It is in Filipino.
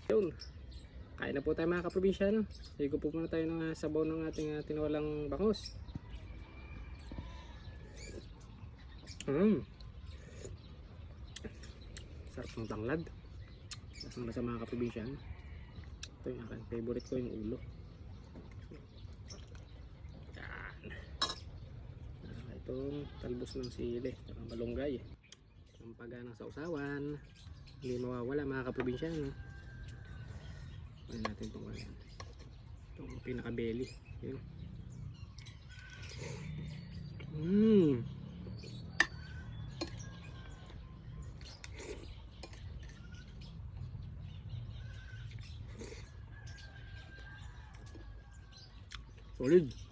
Yun. Kain na po tayo mga kaprobinsya. No? Higo po muna tayo ng sabaw ng ating tinolang bangus. Sarap ng tanglad. Lasang lasa mga kaprobinsya. No? Ito yung aking favorite ko, yung ulo. Yan. Itong talbos ng sili. Saka malunggay. Ang paga ng sausawan. Hindi mawawala mga kaprobinsya. No? Kunin natin itong pinaka-belly. Yun. Solid.